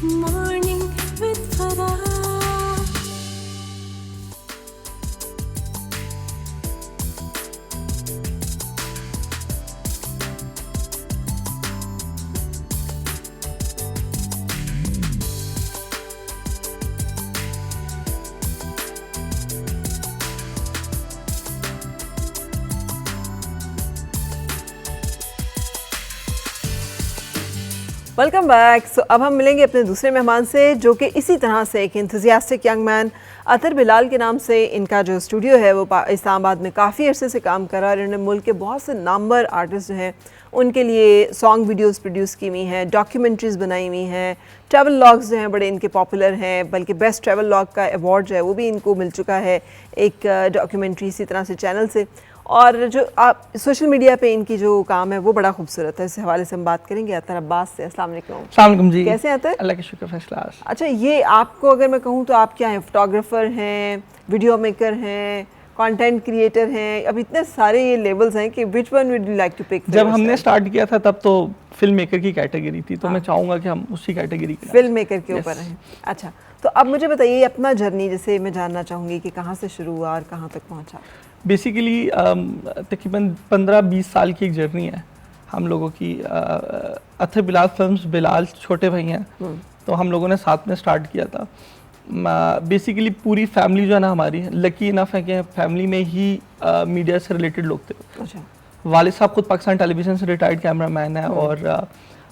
Morning with Farah. Welcome back. So अब हम मिलेंगे अपने दूसरे मेहमान से, जो कि इसी तरह से एक इंथुजियास्टिक यंग मैन अतर बिलाल के नाम से इनका जो स्टूडियो है वो इस्लामाबाद में काफ़ी अरसे से काम कर रहा है और इन्होंने मुल्क के बहुत से नामवर आर्टिस्ट जो हैं उनके लिए सॉन्ग वीडियोस प्रोड्यूस की हुई हैं, डॉक्यूमेंट्रीज़ बनाई हुई हैं, ट्रैवल लॉग्स जो हैं बड़े इनके पॉपुलर हैं, बल्कि बेस्ट ट्रैवल लॉग का अवार्ड जो है वो भी इनको मिल चुका है एक डॉक्यूमेंट्री इसी तरह से चैनल से। और जो आप सोशल मीडिया पे इनकी जो काम है वो बड़ा खूबसूरत है। इस हवाले से हम बात करेंगे अतर अब्बास से। अस्सलाम वालेकुम। अस्सलाम वालेकुम जी। कैसे हैं अतर? अल्लाह के शुक्र, फर्स्ट क्लास। अच्छा, ये आपको अगर मैं कहूँ तो आप क्या हैं? फोटोग्राफर हैं, वीडियो मेकर हैं, कंटेंट क्रिएटर हैं, अब इतने सारे ये लेवल्स हैं कि which one would you like to pick? जब हमने स्टार्ट किया था तब तो फिल्म मेकर की कैटेगरी थी, तो मैं चाहूँगा कि हम उसी कैटेगरी की फिल्म मेकर के ऊपर हैं। अच्छा, तो अब मुझे बताइए अपना जर्नी, जैसे मैं जानना चाहूँगी कि कहाँ से शुरू हुआ और कहाँ तक पहुँचा। बेसिकली तकरीबन 15-20 साल की एक जर्नी है हम लोगों की। अतर बिलाल फिल्म्स, बिलाल छोटे भाई हैं, तो हम लोगों ने साथ में स्टार्ट किया था। बेसिकली पूरी फैमिली जो है ना हमारी, लकी इनफ है कि फैमिली में ही मीडिया से रिलेटेड लोग थे। अच्छा। वालिद साहब खुद पाकिस्तान टेलीविज़न से रिटायर्ड कैमरामैन है और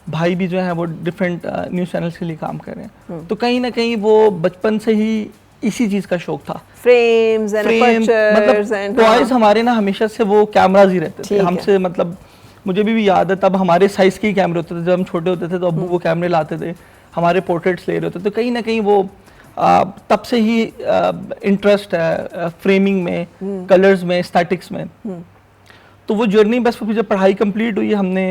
भाई भी जो है वो डिफरेंट न्यूज़ चैनल्स के लिए काम कर रहे हैं। तो कहीं ना कहीं वो बचपन से ही इसी चीज़ का शौक था। फ्रेम्स एंड मतलब टॉयज हमारे ना हमेशा से वो कैमराज ही रहते थे हमसे। मतलब मुझे भी याद है तब हमारे साइज़ के ही कैमरे होते थे। जब हम छोटे होते थे तो अब्बू वो कैमरे लाते थे, हमारे पोर्ट्रेट्स ले रहे होते। तो कहीं ना कहीं वो तब से ही इंटरेस्ट है फ्रेमिंग में, कलर्स में, एस्थेटिक्स में। तो वो जर्नी बस फिर जब पढ़ाई कंप्लीट हुई, हमने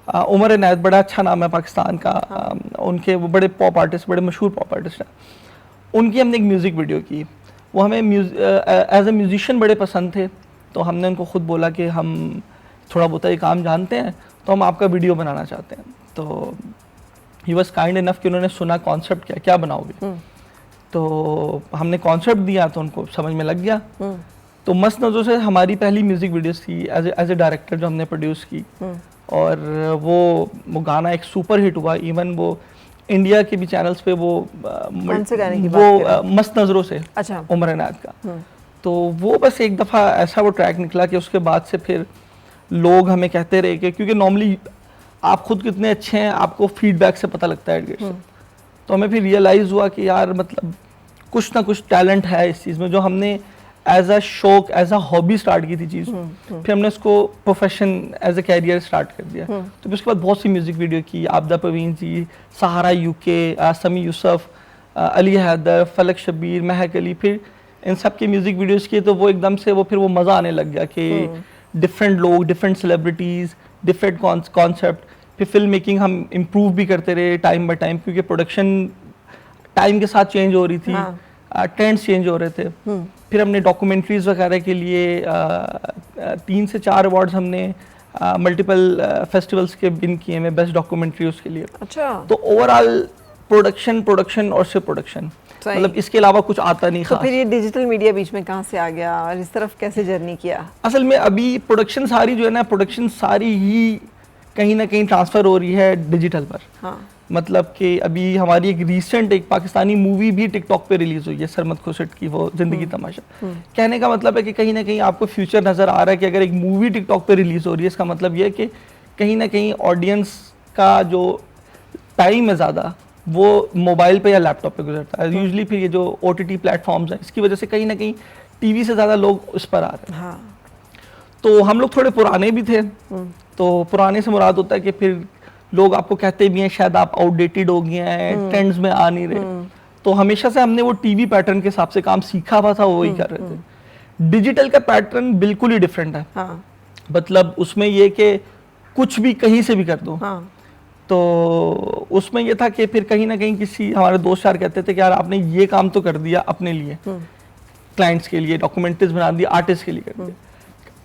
उमर इनायत, बड़ा अच्छा नाम है पाकिस्तान का, उनके वो बड़े पॉप आर्टिस्ट, बड़े मशहूर पॉप आर्टिस्ट हैं, उनकी हमने एक म्यूज़िक वीडियो की। वो हमें एज ए म्यूज़िशियन बड़े पसंद थे, तो हमने उनको खुद बोला कि हम थोड़ा बहुत ये काम जानते हैं, तो हम आपका वीडियो बनाना चाहते हैं। तो ही वॉज काइंड इनफ कि उन्होंने सुना कॉन्सेप्ट क्या बनाओगे। तो हमने कॉन्सेप्ट दिया तो उनको समझ में लग गया। तो मस्त नज़रों से हमारी पहली म्यूज़िक वीडियोस थी एज ए डायरेक्टर जो हमने प्रोड्यूस की। और वो गाना एक सुपर हिट हुआ। इवन वो इंडिया के भी चैनल्स पे वो मस्त नज़रों से, अच्छा, उमर इनायत का। तो वो बस एक दफ़ा ऐसा वो ट्रैक निकला कि उसके बाद से फिर लोग हमें कहते रहे कि, क्योंकि नॉर्मली आप खुद कितने अच्छे हैं आपको फीडबैक से पता लगता है। तो हमें फिर रियलाइज़ हुआ कि यार मतलब कुछ ना कुछ टैलेंट है इस चीज़ में, जो हमने एज अ शौक, एज अ हॉबी स्टार्ट की थी चीज़। फिर हमने उसको profession as a career start कर दिया। तो फिर उसके बाद बहुत सी म्यूज़िक वीडियो की, आबदा परवीन जी, सहारा यूके, समी यूसुफ, अली हैदर, फलक शबीर, महक अली, फिर इन सब के म्यूज़िक वीडियोज़ किए। तो वो एकदम से वो फिर वो मज़ा आने लग गया कि डिफरेंट लोग, डिफरेंट सेलिब्रिटीज़, डिफरेंट कॉन्सेप्ट। फिर फिल्म मेकिंग हम इम्प्रूव भी करते रहे टाइम बाय टाइम, क्योंकि प्रोडक्शन टाइम के साथ चेंज हो रही थी, ट्रेंड्स चेंज हो रहे थे। फिर हमने डॉक्यूमेंट्रीज़ वगैरह के लिए 3 से 4 अवार्ड्स हमने मल्टीपल फेस्टिवल्स के विन किए हैं बेस्ट डॉक्यूमेंट्री उसके लिए। अच्छा। तो ओवरऑल प्रोडक्शन और सिर्फ प्रोडक्शन, मतलब इसके अलावा कुछ आता नहीं। तो फिर ये डिजिटल मीडिया बीच में कहाँ से आ गया और इस तरफ कैसे जर्नी किया? असल में अभी प्रोडक्शन सारी जो है ना, प्रोडक्शन सारी ही कहीं ना कहीं ट्रांसफ़र हो रही है डिजिटल पर। हाँ। मतलब कि अभी हमारी एक रीसेंट एक पाकिस्तानी मूवी भी टिकटॉक पे रिलीज़ हुई है, सरमद खुर्शीद की, वो ज़िंदगी तमाशा। कहने का मतलब है कि कहीं ना कहीं आपको फ्यूचर नज़र आ रहा है कि अगर एक मूवी टिकटॉक पे रिलीज़ हो रही है, इसका मतलब ये है कि कहीं ना कहीं ऑडियंस का जो टाइम है ज़्यादा वो मोबाइल पे या लैपटॉप पे गुजरता है। यूजुअली फिर ये जो OTT प्लेटफॉर्म्स हैं, इसकी वजह से कहीं ना कहीं टीवी से ज़्यादा लोग उस पर आ रहे हैं। हाँ। तो हम लोग थोड़े पुराने भी थे, तो पुराने से मुराद होता है कि फिर लोग आपको कहते भी हैं शायद आप आउटडेटेड हो गए हैं, ट्रेंड्स में आ नहीं रहे। तो हमेशा से हमने वो टीवी पैटर्न के हिसाब से काम सीखा हुआ था, वो वही कर रहे थे। डिजिटल का पैटर्न बिल्कुल ही डिफरेंट है। हाँ। मतलब उसमें ये कि कुछ भी कहीं से भी कर दो। हाँ। तो उसमें ये था कि फिर कहीं ना कहीं किसी हमारे दोस्त यार कहते थे कि यार आपने ये काम तो कर दिया अपने लिए, क्लाइंट्स के लिए डॉक्यूमेंट्रीज बना दी, आर्टिस्ट के लिए कर दिया।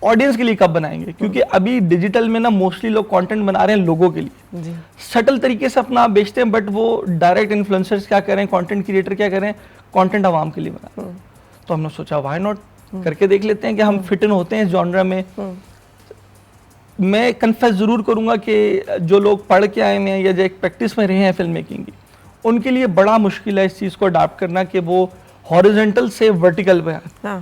ऑडियंस के लिए कब बनाएंगे, क्योंकि अभी डिजिटल में ना मोस्टली लोग कंटेंट बना रहे हैं लोगों के लिए, सटल तरीके से अपना बेचते हैं, बट वो डायरेक्ट इन्फ्लुएंसर्स क्या कर रहे हैं, कंटेंट क्रिएटर क्या कर रहे हैं, कंटेंट आवाम के लिए बना रहे हैं। तो हमने सोचा व्हाई नॉट करके देख लेते हैं कि हम फिट इन होते हैं इस जॉनरा में। मैं कन्फेस जरूर करूंगा कि जो लोग पढ़ के आए हैं या जो एक प्रैक्टिस में रहे हैं फिल्म मेकिंग की, उनके लिए बड़ा मुश्किल है इस चीज़ को अडाप्ट करना कि वो हॉरिजॉन्टल से वर्टिकल पे आए,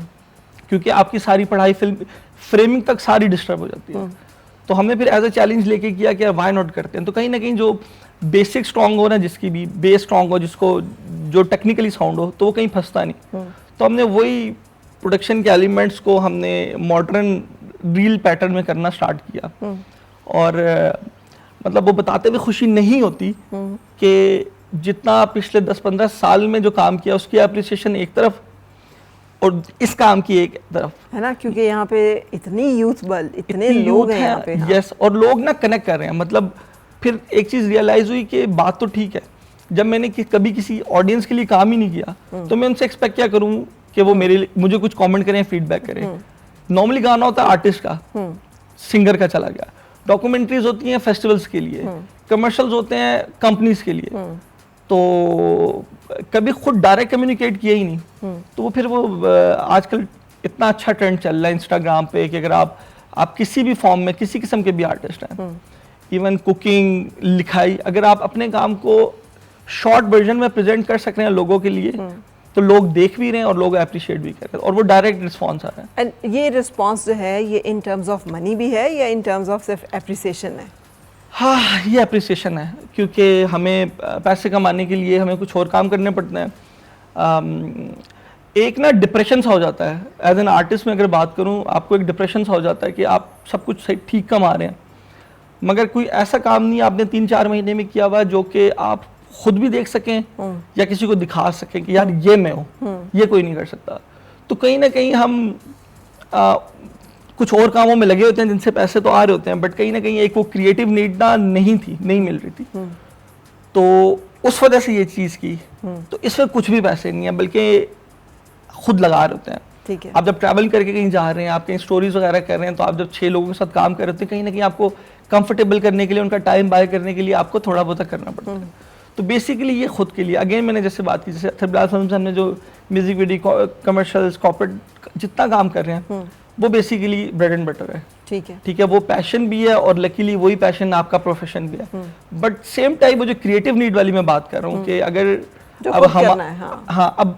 क्योंकि आपकी सारी पढ़ाई फिल्म फ्रेमिंग तक सारी डिस्टर्ब हो जाती है। तो हमने फिर एज अ चैलेंज लेके किया कि व्हाई नॉट करते हैं। तो कहीं ना कहीं जो बेसिक स्ट्रांग हो ना, जिसकी भी बेस स्ट्रांग हो, जिसको जो टेक्निकली साउंड हो, तो वो कहीं फंसता नहीं। तो हमने वही प्रोडक्शन के एलिमेंट्स को हमने मॉडर्न रील पैटर्न में करना स्टार्ट किया। और मतलब वो बताते हुए खुशी नहीं होती कि जितना पिछले 10-15 साल में जो काम किया उसकी एप्रिसिएशन एक तरफ और इस काम की एक तरफ है ना, क्योंकि यहाँ पे इतनी यूथ बल, इतने लोग हैं यहाँ पे। यस, और लोग ना कनेक्ट कर रहे हैं। मतलब फिर एक चीज़ रियलाइज हुई कि बात तो ठीक है, जब मैंने कभी किसी ऑडियंस के लिए काम ही नहीं किया तो मैं उनसे एक्सपेक्ट क्या करूँ कि वो मुझे कुछ कमेंट करें, फीडबैक करें। नॉर्मली गाना होता है आर्टिस्ट का, सिंगर का चला गया, डॉक्यूमेंट्रीज होती हैं फेस्टिवल्स के लिए, कमर्शियल्स होते हैं कंपनीज के लिए, तो कभी खुद डायरेक्ट कम्युनिकेट किया ही नहीं। तो वो फिर वो आजकल इतना अच्छा ट्रेंड चल रहा है इंस्टाग्राम पे कि अगर आप किसी भी फॉर्म में किसी किस्म के भी आर्टिस्ट हैं, इवन कुकिंग, लिखाई, अगर आप अपने काम को शॉर्ट वर्जन में प्रेजेंट कर सक रहे हैं लोगों के लिए, तो लोग देख भी रहे हैं और लोग अप्रिशिएट भी कर रहे हैं, और वो डायरेक्ट रिस्पॉन्स आ रहा है। एंड ये रिस्पॉन्स जो है ये इन टर्म्स ऑफ मनी भी है या इन टर्म्स ऑफ सिर्फ एप्रिसिएशन है? हाँ, ये अप्रिसिएशन है, क्योंकि हमें पैसे कमाने के लिए हमें कुछ और काम करने पड़ते हैं। एक ना डिप्रेशन सा हो जाता है एज एन आर्टिस्ट में, अगर बात करूँ, आपको एक डिप्रेशन सा हो जाता है कि आप सब कुछ सही ठीक कमा रहे हैं, मगर कोई ऐसा काम नहीं आपने 3-4 महीने में किया हुआ जो कि आप खुद भी देख सकें या किसी को दिखा सकें कि यार ये मैं हूँ, ये कोई नहीं कर सकता। तो कहीं ना कहीं हम कुछ और कामों में लगे होते हैं जिनसे पैसे तो आ रहे होते हैं, बट कहीं ना कहीं एक वो क्रिएटिव नीड ना नहीं मिल रही थी, तो उस वजह से ये चीज़ की। तो इसमें कुछ भी पैसे नहीं है, बल्कि खुद लगा रहे होते हैं। ठीक है। आप जब ट्रैवल करके कहीं जा रहे हैं, आप कहीं स्टोरीज वगैरह कर रहे हैं, तो आप जब 6 लोगों के साथ काम कर रहे होते हैं, कहीं ना कहीं आपको कंफर्टेबल करने के लिए, उनका टाइम बाय करने के लिए आपको थोड़ा बहुत करना पड़ता है। तो बेसिकली ये खुद के लिए, अगेन मैंने जैसे बात की, जैसे अतर बिलाल फिल्म से हमने जो म्यूजिक वीडियो, कमर्शियल्स, कॉर्पोरेट जितना काम कर रहे हैं, वो बेसिकली ब्रेड एंड बटर है। ठीक है, वो पैशन भी है, और लकीली वही पैशन आपका प्रोफेशन भी है। बट सेम टाइम वो जो क्रिएटिव नीड वाली मैं बात कर रहा हूँ कि अगर अब अब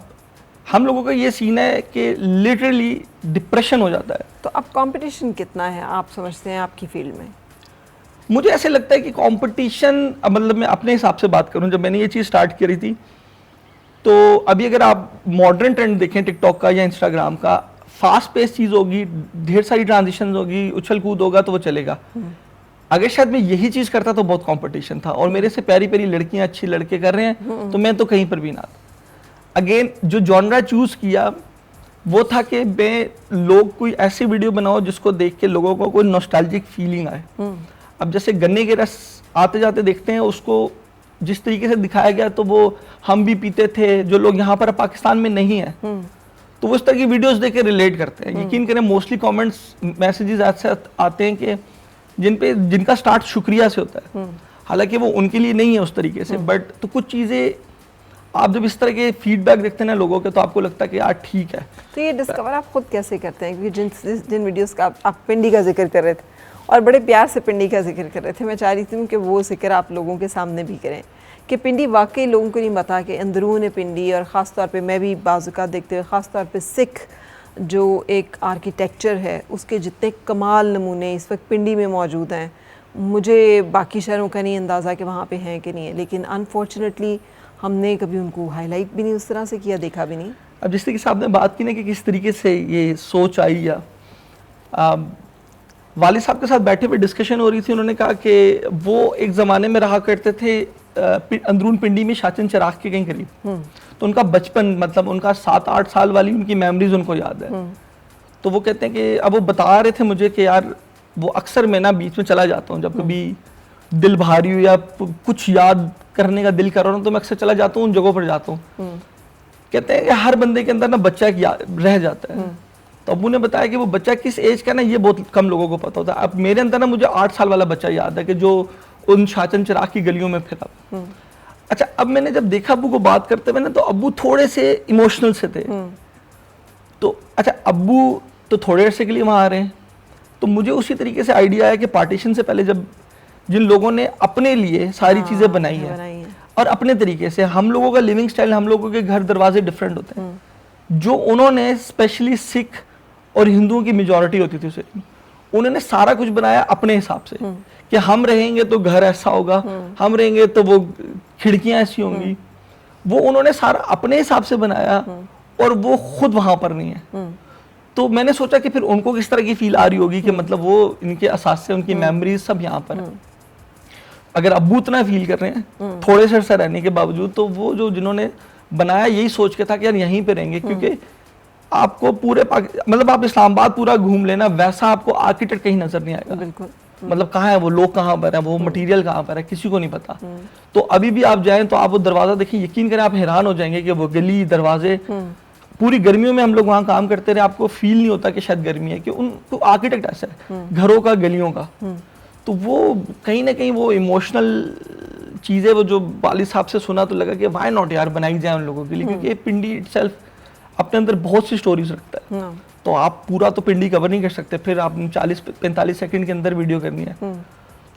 हम लोगों का ये सीन है कि लिटरली डिप्रेशन हो जाता है। तो अब कंपटीशन कितना है आप समझते हैं आपकी फील्ड में? मुझे ऐसे लगता है कि कंपटीशन, मतलब मैं अपने हिसाब से बात करूं, जब मैंने ये चीज़ स्टार्ट करी थी, तो अभी अगर आप मॉडर्न ट्रेंड देखें टिकटॉक का या इंस्टाग्राम का, फास्ट पेस चीज़ होगी, ढेर सारी ट्रांजिशन होगी, उछल कूद होगा, तो वो चलेगा। अगर शायद मैं यही चीज़ करता तो बहुत कंपटीशन था, और मेरे से प्यारी प्यारी लड़कियां, अच्छी लड़के कर रहे हैं, तो मैं तो कहीं पर भी ना था। अगेन जो जॉनरा चूज़ किया वो था कि मैं लोग कोई ऐसी वीडियो बनाओ जिसको देख के लोगों को कोई नॉस्टैल्जिक फीलिंग आए। अब जैसे गन्ने के रस आते जाते देखते हैं, उसको जिस तरीके से दिखाया गया, तो वो हम भी पीते थे, जो लोग यहाँ पर पाकिस्तान में नहीं है, तो वो इस तरह की वीडियोस देख के रिलेट करते हैं। यकीन करें, मोस्टली कमेंट्स, मैसेजेस ऐसे आते हैं कि जिनका स्टार्ट शुक्रिया से होता है, हालांकि वो उनके लिए नहीं है उस तरीके से, बट तो कुछ चीज़ें आप जब इस तरह के फीडबैक देखते हैं ना लोगों के, तो आपको लगता है कि यार ठीक है। तो ये डिस्कवर आप खुद कैसे करते हैं? क्योंकि जिन वीडियोस का आप पिंडी का जिक्र कर रहे थे, और बड़े प्यार से पिंडी का जिक्र कर रहे थे, मैं चाह रही थी कि वो जिक्र आप लोगों के सामने भी करें कि पिंडी वाकई लोगों को नहीं पता कि अंदरून पिंडी, और ख़ास तौर पे मैं भी बाज़ुकात देखते हुए, ख़ास तौर पे सिख जो एक आर्किटेक्चर है, उसके जितने कमाल नमूने इस वक्त पिंडी में मौजूद हैं, मुझे बाकी शहरों का नहीं अंदाज़ा कि वहाँ पे हैं कि नहीं है, लेकिन अनफॉर्चुनेटली हमने कभी उनको हाईलाइट भी नहीं उस तरह से किया, देखा भी नहीं। अब जिस तरीके से आपने बात की ना कि किस तरीके से ये सोच आई, या वालिद साहब के साथ बैठे हुए डिस्कशन हो रही थी, उन्होंने कहा कि वो एक ज़माने में रहा करते थे अंदरून पिंडी में शाचन चिराग के कहीं करीब, तो उनका बचपन, मतलब उनका 7-8 साल वाली उनकी मेमोरीज उनको याद है। तो वो कहते हैं कि अब वो बता रहे थे मुझे कि यार वो अक्सर मैं ना बीच में चला जाता हूँ, जब कभी दिल भारी हो या कुछ याद करने का दिल कर रहा हूँ, तो मैं अक्सर चला जाता हूँ, उन जगहों पर जाता हूँ। कहते हैं कि हर बंदे के अंदर ना बच्चा रह जाता है, तो अब्बू ने बताया कि वो बच्चा किस एज का ना ये बहुत कम लोगों को पता होता है। अब मेरे अंदर ना मुझे 8 साल वाला बच्चा याद है कि जो उन शाचन चिराग की गलियों में फिरा। अच्छा, अब मैंने जब देखा अब्बू को बात करते हुए ना, तो अब्बू थोड़े से इमोशनल से थे। तो अच्छा, अब्बू तो थोड़े अरसे के लिए वहाँ आ रहे हैं, तो मुझे उसी तरीके से आइडिया आया कि पार्टीशन से पहले जब जिन लोगों ने अपने लिए सारी चीज़ें बनाई हैं और अपने तरीके से, हम लोगों का लिविंग स्टाइल, हम लोगों के घर दरवाजे डिफरेंट होते हैं, जो उन्होंने स्पेशली सिख और हिंदुओं की मेजॉरिटी होती थी उसे, उन्होंने सारा कुछ बनाया अपने हिसाब से कि हम रहेंगे तो घर ऐसा होगा, हम रहेंगे तो वो खिड़कियां ऐसी होंगी। वो उन्होंने सारा अपने हिसाब से बनाया और वो खुद वहां पर नहीं है। तो मैंने सोचा कि फिर उनको किस तरह की फील आ रही होगी कि मतलब वो इनके असास से उनकी मेमोरीज सब यहाँ पर है। अगर अब्बू इतना फील कर रहे हैं थोड़े से अर्सा रहने के बावजूद, तो वो जो जिन्होंने बनाया यही सोच के था कि यार यहीं पे रहेंगे, क्योंकि आपको पूरे मतलब आप इस्लामाबाद पूरा घूम लेना, वैसा आपको आर्किटेक्ट कहीं नजर नहीं आएगा। बिल्कुल। मतलब कहाँ है वो, लोग कहाँ पर है, वो मटेरियल कहाँ पर है, किसी को नहीं पता। तो अभी भी आप जाएं तो आप वो दरवाजा देखिए, यकीन करें आप हैरान हो जाएंगे कि वो गली दरवाजे, पूरी गर्मियों में हम लोग वहाँ काम करते रहे, आपको फील नहीं होता कि शायद गर्मी है, कि उनको आर्किटेक्ट ऐसा है घरों का, गलियों का। तो वो कहीं ना कहीं वो इमोशनल चीज़ें, वो जो वालिद साहब से सुना तो लगा कि व्हाई नॉट यार बनाई जाए उन लोगों के लिए, क्योंकि पिंडी इटसेल्फ अपने अंदर बहुत सी स्टोरीज रखता है। तो आप पूरा तो पिंडी कवर नहीं कर सकते, फिर आप 40-45 सेकंड के अंदर वीडियो करनी है।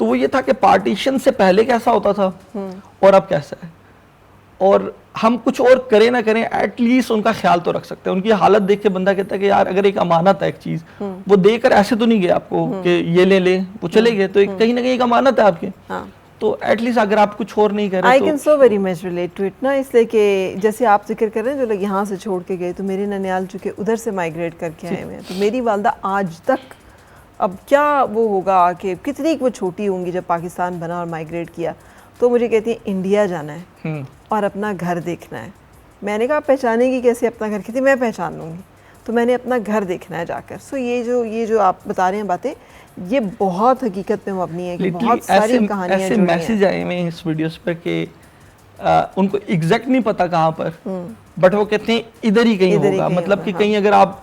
तो वो ये था कि पार्टीशन से पहले कैसा होता था और अब कैसा है, और हम कुछ और करें ना करें एटलीस्ट उनका ख्याल तो रख सकते हैं। उनकी हालत देख के बंदा कहता है कि यार अगर एक अमानत है एक चीज, वो देकर ऐसे तो नहीं गए आपको कि ये ले वो चले गए, तो कहीं ना कहीं एक अमानत है आपके। तो एटलीस्ट अगर आप कुछ और नहीं कर रहे, I can so very much relate to it ना, इसलिए कि जैसे आप जिक्र कर रहे हैं जो लोग यहाँ से छोड़ के गए, तो मेरे ननियाल चूँकि उधर से माइग्रेट करके आए हुए हैं, तो मेरी वालदा आज तक, अब क्या वो होगा कि कितनी वो छोटी होंगी जब पाकिस्तान बना और माइग्रेट किया, तो मुझे कहती है इंडिया जाना है और अपना घर देखना है। मैंने कहा पहचानेगी कैसे अपना घर? कहती मैं पहचान लूँगी, तो मैंने अपना घर देखना है जाकर। सो ये जो आप बता रहे हैं बातें, ये बहुत हकीकत पे मबनी है कि बहुत सारी कहानियां ऐसे मैसेज आए हैं इस वीडियोस पर कि उनको एग्जैक्ट नहीं पता कहाँ पर, बट वो कहते हैं इधर ही कहीं होगा। मतलब कि कहीं अगर आप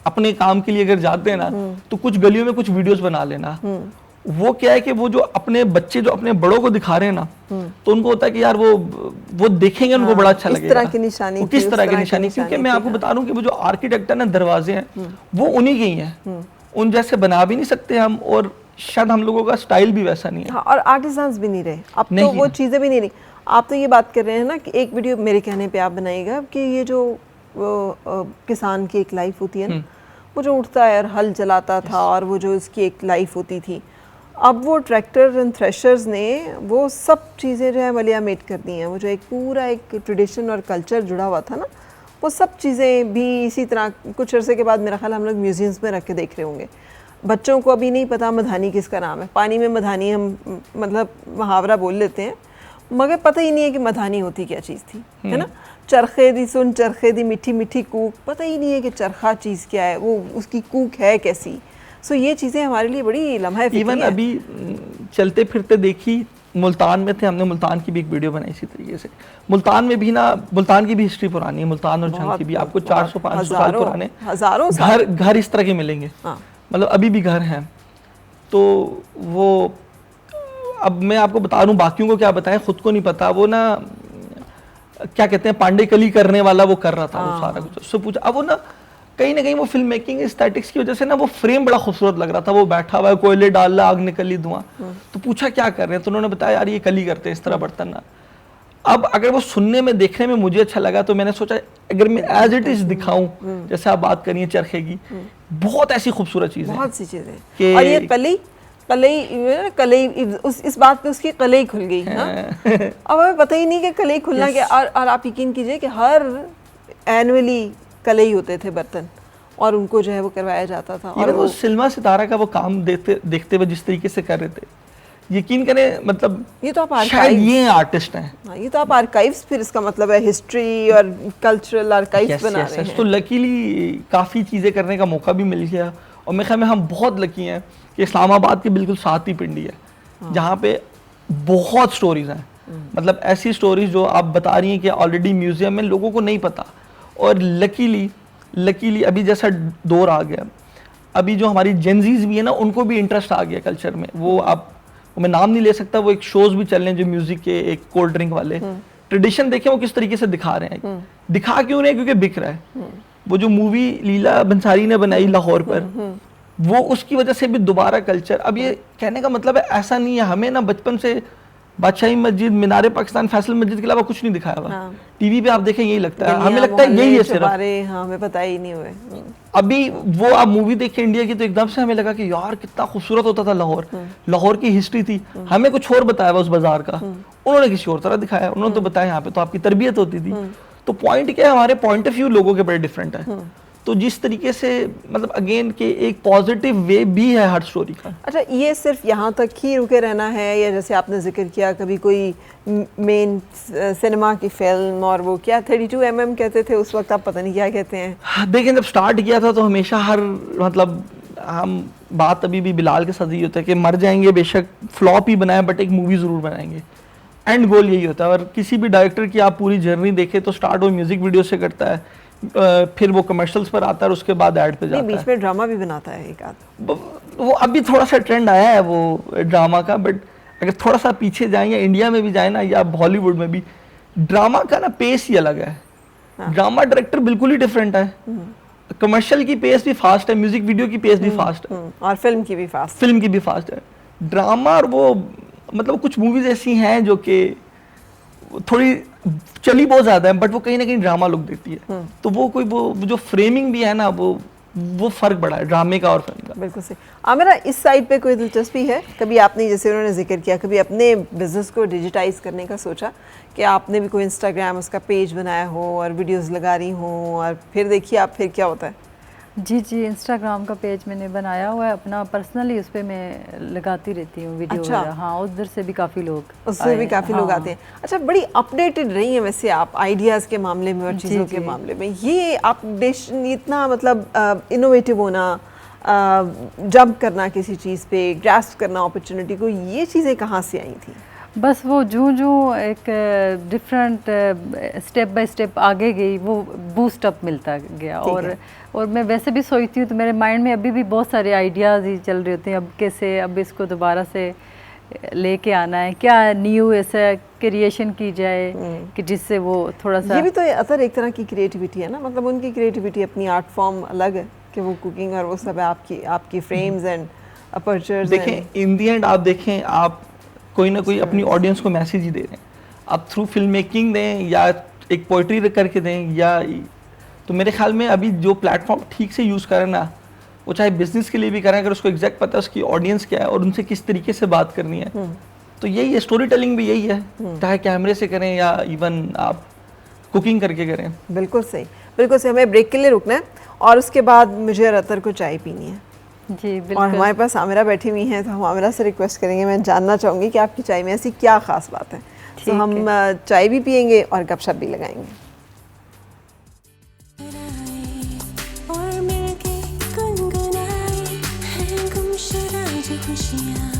अपने काम के लिए अगर जाते हैं ना, तो कुछ गलियों में कुछ वीडियोस बना लेना। वो क्या है कि वो जो अपने बच्चे जो अपने बड़ों को दिखा रहे हैं ना, तो उनको होता है कि यार वो देखेंगे, उनको बड़ा अच्छा लगेगा। किस तरह की निशानी, किस तरह की निशानी, क्योंकि मैं आपको बता रहा हूँ कि वो जो आर्किटेक्ट है ना, दरवाजे हैं वो उन्हीं के ही हैं, उन जैसे बना भी नहीं सकते हम, और शायद हम लोगों का स्टाइल भी वैसा नहीं है। हाँ, और आर्टिसंस भी नहीं रहे अब, तो वो चीज़ें भी नहीं रही। आप तो ये बात कर रहे हैं ना कि एक वीडियो मेरे कहने पे आप बनाइएगा कि ये जो किसान की एक लाइफ होती है ना, वो जो उठता है और हल चलाता था, और वो जो इसकी एक लाइफ होती थी, अब वो ट्रैक्टर एंड थ्रेशर्स ने वो सब चीज़ें जो है मलियामेट कर दी हैं। वो जो एक पूरा एक ट्रेडिशन और कल्चर जुड़ा हुआ था ना, वो सब चीज़ें भी इसी तरह कुछ अरसे के बाद मेरा ख्याल हम लोग म्यूजियम्स में रख के देख रहे होंगे। बच्चों को अभी नहीं पता मधानी किसका नाम है, पानी में मधानी हम मतलब मुहावरा बोल लेते हैं, मगर पता ही नहीं है कि मधानी होती क्या चीज़ थी, है ना। चरखे दी सुन चरखे दी मीठी मीठी कूक, पता ही नहीं है कि चरखा चीज़ क्या है, वो उसकी कूक है कैसी। सो ये चीज़ें हमारे लिए बड़ी लम्हा है। इवन अभी चलते फिरते देखी, मुल्तान में थे, हमने मुल्तान की भी एक वीडियो बनाई इसी तरीके से। मुल्तान में भी ना, मुल्तान की भी हिस्ट्री पुरानी है, मुल्तान और जंग की भी आपको 400-500 साल पुराने हजारों घर इस तरह के मिलेंगे। मतलब अभी भी घर हैं। तो वो अब मैं आपको बता दूं, बाकियों को क्या बताएं, खुद को नहीं पता। वो ना क्या कहते हैं, पांडे कली करने वाला वो कर रहा था वो सारा कुछ, उससे पूछा। अब वो ना कहीं वो फिल्म मेकिंग एस्थेटिक्स की वजह से ना वो फ्रेम बड़ा खूबसूरत लग रहा था। वो बैठा हुआ है, कोयले डाल रहा, आग निकली, धुआं। तो पूछा क्या कर रहे हैं, तो उन्होंने बताया यार ये कली करते हैं, इस तरह बर्तन ना। अब अगर वो सुनने में देखने में मुझे अच्छा लगा, तो मैंने सोचा अगर मैं एज इट इज दिखाऊं, जैसे आप बात करिए चरखे की, बहुत ऐसी खूबसूरत चीजें, बहुत सी चीजें। और ये कलई इस बात पे उसकी कलई खुल गई। अब हमें पता ही नहीं कि कलई खुलना क्या। और आप यकीन कीजिए कि हर एनुअली कलई होते थे बर्तन, और उनको जो है वो करवाया जाता था। और वो सिल्मा सितारा का वो काम देखते हुए जिस तरीके से कर रहे थे, यकीन करें, मतलब ये तो आप शायद ये आर्टिस्ट हैं। ये तो आप आर्काइव्स, फिर इसका मतलब है हिस्ट्री और कल्चरल आर्काइव्स बना रहे हैं। तो लकीली काफ़ी चीज़ें करने का मौका भी मिल गया, और मेरे ख्याल में हम बहुत लकी हैं कि इस्लामाबाद के बिल्कुल साथ ही पिंडी है, जहाँ पे बहुत स्टोरीज हैं। मतलब ऐसी स्टोरीज जो आप बता रही हैं कि ऑलरेडी म्यूजियम में लोगों को नहीं पता, और लकीली लकीली अभी जैसा दौर आ गया, अभी जो हमारी जेनजीज भी है ना, उनको भी इंटरेस्ट आ गया कल्चर में। वो आप, मैं नाम नहीं ले सकता, वो एक शोज भी चल रहे हैं जो म्यूजिक के, एक कोल्ड ड्रिंक वाले, ट्रेडिशन देखें वो किस तरीके से दिखा रहे हैं। दिखा क्यों रहे हैं? क्योंकि बिक रहा है। वो जो मूवी लीला बंसारी ने बनाई लाहौर पर, वो उसकी वजह से भी दोबारा कल्चर। अब ये कहने का मतलब है ऐसा नहीं है, हमें ना बचपन से बादशाही मस्जिद, मीनारे पाकिस्तान, फैसल मस्जिद के अलावा कुछ नहीं दिखाया हुआ। हाँ। टीवी पे आप देखें यही लगता है, हमें लगता है यही है सिर्फ। हाँ, हमें पता ही नहीं हुए। अभी वो आप मूवी देखें इंडिया की, तो एकदम से हमें लगा कि यार कितना खूबसूरत होता था लाहौर, लाहौर की हिस्ट्री थी। हमें कुछ और बताया हुआ उस बाजार का, उन्होंने किसी और तरह दिखाया। उन्होंने तो बताया यहाँ पे तो आपकी तरबियत होती थी। तो पॉइंट क्या है, हमारे पॉइंट ऑफ व्यू लोगों के बड़े डिफरेंट है। तो जिस तरीके से मतलब अगेन के एक पॉजिटिव वे भी है हर स्टोरी का। अच्छा, ये सिर्फ यहाँ तक ही रुके रहना है, या जैसे आपने जिक्र किया कभी कोई मेन सिनेमा की फिल्म, और वो क्या 32 mm कहते थे उस वक्त, आप पता नहीं क्या कहते हैं। देखें जब स्टार्ट किया था तो हमेशा हर मतलब हम बात अभी भी बिलाल के साथ ही होता है कि मर जाएंगे बेशक, फ्लॉप ही बनाए बट एक मूवी जरूर बनाएंगे। एंड गोल यही होता है। और किसी भी डायरेक्टर की आप पूरी जर्नी देखें तो स्टार्ट वो म्यूजिक वीडियो से करता है, फिर वो कमर्शियल्स पर आता है और उसके बाद ऐड पे जाता है। बीच में ड्रामा भी बनाता है एक आध। वो अभी थोड़ा सा ट्रेंड आया है वो ड्रामा का, बट अगर थोड़ा सा पीछे जाएं या इंडिया में भी जाए ना, या बॉलीवुड में भी, ड्रामा का ना पेस ही अलग है। हाँ। ड्रामा डायरेक्टर बिल्कुल ही डिफरेंट है। कमर्शियल की पेस भी फास्ट है, म्यूजिक वीडियो की पेस भी फास्ट है, और फिल्म की भी फास्ट, फिल्म की भी फास्ट है। ड्रामा और वो मतलब कुछ मूवीज ऐसी हैं जो कि थोड़ी चली बहुत ज्यादा है, बट वो कहीं ना कहीं ड्रामा लुक देती है। तो वो कोई वो जो फ्रेमिंग भी है ना, वो फर्क बड़ा है ड्रामे का और फिल्म का। बिल्कुल सही। आमिरा, इस साइड पे कोई दिलचस्पी है? कभी आपने, जैसे उन्होंने जिक्र किया, कभी अपने बिजनेस को डिजिटाइज करने का सोचा कि आपने भी कोई इंस्टाग्राम उसका पेज बनाया हो और वीडियोस लगा रही हो, और फिर देखिए आप फिर क्या होता है? जी, इंस्टाग्राम का पेज मैंने बनाया हुआ है अपना, पर्सनली उस पर मैं लगाती रहती हूँ वीडियो। अच्छा। हाँ, उधर से भी काफ़ी लोग, उससे भी काफ़ी लोग आते हैं। अच्छा, बड़ी अपडेटेड रही हैं वैसे आप आइडियाज़ के मामले में और चीज़ों के मामले में। ये अपडेशन, इतना मतलब इनोवेटिव होना, जंप करना किसी चीज़ पे, ग्रास्प करना अपॉर्चुनिटी को, ये चीज़ें कहाँ से आई थी? बस वो जूं एक डिफरेंट स्टेप बाय स्टेप आगे गई, वो बूस्ट अप मिलता गया। और मैं वैसे भी सोचती हूँ तो मेरे माइंड में अभी भी बहुत सारे आइडियाज़ ही चल रहे होते हैं, अब कैसे अब इसको दोबारा से लेके आना है, क्या न्यू ऐसा क्रिएशन की जाए कि जिससे वो थोड़ा सा। ये भी तो अतर एक तरह की क्रिएटिविटी है ना, मतलब उनकी क्रिएटिविटी अपनी आर्ट फॉर्म अलग है कि वो कुकिंग और वो सब है, आपकी फ्रेम्स एंड अपर्चर्स। देखें इन दी एंड आप देखें, आप कोई ना कोई अपनी ऑडियंस को मैसेज ही दे रहे हैं। आप थ्रू फिल्म मेकिंग दें या एक पोइट्री करके दें, या तो मेरे ख्याल में अभी जो प्लेटफॉर्म ठीक से यूज़ करें ना, वो चाहे बिजनेस के लिए भी करें, अगर उसको एग्जैक्ट पता है उसकी ऑडियंस क्या है और उनसे किस तरीके से बात करनी है, तो यही है। स्टोरी टेलिंग भी यही है, चाहे कैमरे से करें या इवन आप कुकिंग करके करें। बिल्कुल सही, बिल्कुल सही। हमें ब्रेक के लिए रुकना है और उसके बाद मुझे और अतर को चाय पीनी है। जी बिल्कुल। और हमारे पास आमिरा बैठी हुई हैं, तो हम आमिरा से रिक्वेस्ट करेंगे, मैं जानना चाहूँगी कि आपकी चाय में ऐसी क्या ख़ास बात है। तो हम चाय भी पियेंगे और गपशप भी लगाएंगे। और मिलके गुनगुनाए हैं गुमशुदा जो खुशियाँ।